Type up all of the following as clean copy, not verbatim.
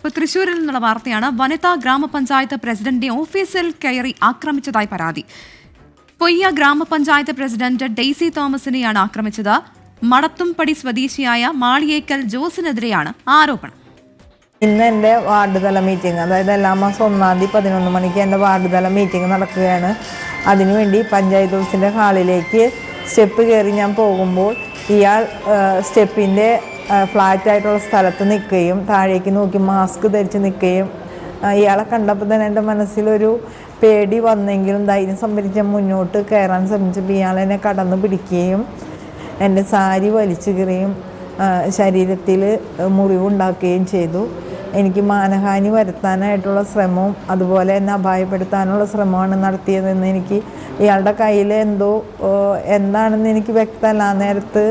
ഇപ്പോൾ തൃശ്ശൂരിൽ നിന്നുള്ള വാർത്തയാണ്. വനിതാ ഗ്രാമപഞ്ചായത്ത് പ്രസിഡന്റിന്റെ ഓഫീസിൽ കയറി ആക്രമിച്ചതായി പരാതി. പൊയ്യ ഗ്രാമപഞ്ചായത്ത് പ്രസിഡന്റ് ഡെയ്സി തോമസിനെയാണ് ആക്രമിച്ചത്. മടത്തുംപടി സ്വദേശിയായ മാളിയേക്കൽ ജോസിനെതിരെയാണ് ആരോപണം. ഇന്ന് എൻ്റെ വാർഡ് തല മീറ്റിംഗ്, അതായത് എല്ലാ മാസം 1-ാം തീയതി 11 മണിക്ക് എൻ്റെ വാർഡ് തല മീറ്റിംഗ് നടക്കുകയാണ്. അതിനുവേണ്ടി പഞ്ചായത്ത് ഓഫീസിൻ്റെ ഹാളിലേക്ക് സ്റ്റെപ്പ് കയറി ഞാൻ പോകുമ്പോൾ ഇയാൾ സ്റ്റെപ്പിൻ്റെ ഫ്ലാറ്റായിട്ടുള്ള സ്ഥലത്ത് നിൽക്കുകയും താഴേക്ക് നോക്കി മാസ്ക് ധരിച്ച് നിൽക്കുകയും ഇയാളെ കണ്ടപ്പോൾ തന്നെ എൻ്റെ മനസ്സിലൊരു പേടി വന്നെങ്കിലും ധൈര്യം സംഭരിച്ച് മുന്നോട്ട് കയറാൻ ശ്രമിച്ചപ്പോൾ ഇയാൾ എന്നെ കടന്നു പിടിക്കുകയും എൻ്റെ സാരി വലിച്ചു കീറുകയും ശരീരത്തിൽ മുറിവുണ്ടാക്കുകയും ചെയ്തു. എനിക്ക് മാനഹാനി വരുത്താനായിട്ടുള്ള ശ്രമവും അതുപോലെ എന്നെ അപായപ്പെടുത്താനുള്ള ശ്രമമാണ് നടത്തിയതെന്ന് എനിക്ക് ഇയാളുടെ കയ്യിൽ എന്താണെന്ന് എനിക്ക് വ്യക്തമല്ല. നേരത്ത്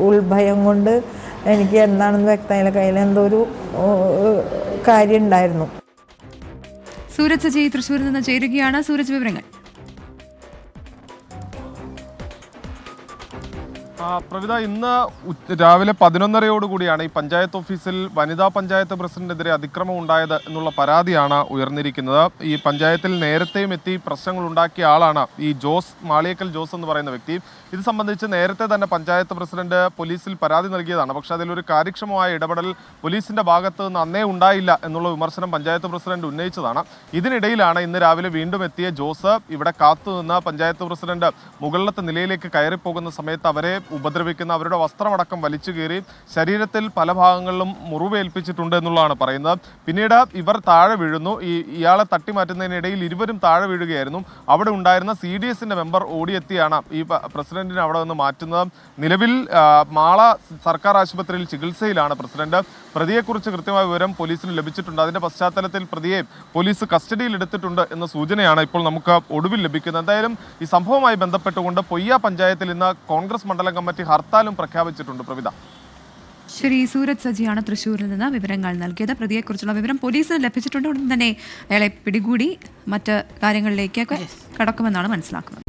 ഉൾഭയം കൊണ്ട് എനിക്ക് എന്താണെന്ന് വ്യക്തമായില്ല. കയ്യിൽ എന്തോ ഒരു കാര്യം ഉണ്ടായിരുന്നു. സൂരജ് സജി തൃശ്ശൂരിൽ നിന്ന് ചേരുകയാണ്. സൂരജ്, വിവരങ്ങൾ. പ്രവിത, ഇന്ന് രാവിലെ 11:30 ഈ പഞ്ചായത്ത് ഓഫീസിൽ വനിതാ പഞ്ചായത്ത് പ്രസിഡന്റിനെതിരെ അതിക്രമം ഉണ്ടായത് എന്നുള്ള പരാതിയാണ് ഉയർന്നിരിക്കുന്നത്. ഈ പഞ്ചായത്തിൽ നേരത്തെയും എത്തി പ്രശ്നങ്ങൾ ഉണ്ടാക്കിയ ആളാണ് ഈ മാളിയേക്കൽ ജോസ് എന്ന് പറയുന്ന വ്യക്തി. ഇത് സംബന്ധിച്ച് നേരത്തെ തന്നെ പഞ്ചായത്ത് പ്രസിഡന്റ് പോലീസിൽ പരാതി നൽകിയതാണ്. പക്ഷെ അതിലൊരു കാര്യക്ഷമമായ ഇടപെടൽ പോലീസിന്റെ ഭാഗത്ത് നിന്ന് അന്നേ ഉണ്ടായില്ല എന്നുള്ള വിമർശനം പഞ്ചായത്ത് പ്രസിഡന്റ് ഉന്നയിച്ചതാണ്. ഇതിനിടയിലാണ് ഇന്ന് രാവിലെ വീണ്ടും എത്തിയ ജോസ് ഇവിടെ കാത്തുനിന്ന് പഞ്ചായത്ത് പ്രസിഡന്റ് മുകളിലത്തെ നിലയിലേക്ക് കയറിപ്പോകുന്ന സമയത്ത് അവരെ ഉപദ്രവിക്കുന്ന, അവരുടെ വസ്ത്രമടക്കം വലിച്ചു കീറി ശരീരത്തിൽ പല ഭാഗങ്ങളിലും മുറിവേൽപ്പിച്ചിട്ടുണ്ട് എന്നുള്ളതാണ് പറയുന്നത്. പിന്നീട് ഇവർ താഴെ വീഴുന്നു. ഇയാളെ തട്ടിമാറ്റുന്നതിനിടയിൽ ഇരുവരും താഴെ വീഴുകയായിരുന്നു. അവിടെ ഉണ്ടായിരുന്ന CDSന്റെ മെമ്പർ ഓടിയെത്തിയാണ് ഈ പ്രസിഡന്റിനെ അവിടെ നിന്ന് മാറ്റുന്നത്. നിലവിൽ മാള സർക്കാർ ആശുപത്രിയിൽ ചികിത്സയിലാണ് പ്രസിഡന്റ്. പ്രതിയെക്കുറിച്ച് കൃത്യമായ വിവരം പോലീസിന് ലഭിച്ചിട്ടുണ്ട്. അതിന്റെ പശ്ചാത്തലത്തിൽ പ്രതിയെ പോലീസ് കസ്റ്റഡിയിൽ എടുത്തിട്ടുണ്ട് എന്ന സൂചനയാണ് ഇപ്പോൾ നമുക്ക് ഒടുവിൽ ലഭിക്കുന്നത്. എന്തായാലും ഈ സംഭവവുമായി ബന്ധപ്പെട്ടുകൊണ്ട് പൊയ്യ പഞ്ചായത്തിൽ ഇന്ന് കോൺഗ്രസ് മണ്ഡലം കമ്മിറ്റി ഹർത്താലും പ്രഖ്യാപിച്ചിട്ടുണ്ട്. പ്രവിത, ശരി. സൂരജ് സജിയാണ് തൃശ്ശൂരിൽ നിന്ന് വിവരങ്ങൾ നൽകിയത്. പ്രതിയെക്കുറിച്ചുള്ള വിവരം പോലീസിന് ലഭിച്ചിട്ടുണ്ട്. ഉടൻ തന്നെ അയാളെ പിടികൂടി മറ്റ് കാര്യങ്ങളിലേക്കൊക്കെ കടക്കുമെന്നാണ് മനസ്സിലാക്കുന്നത്.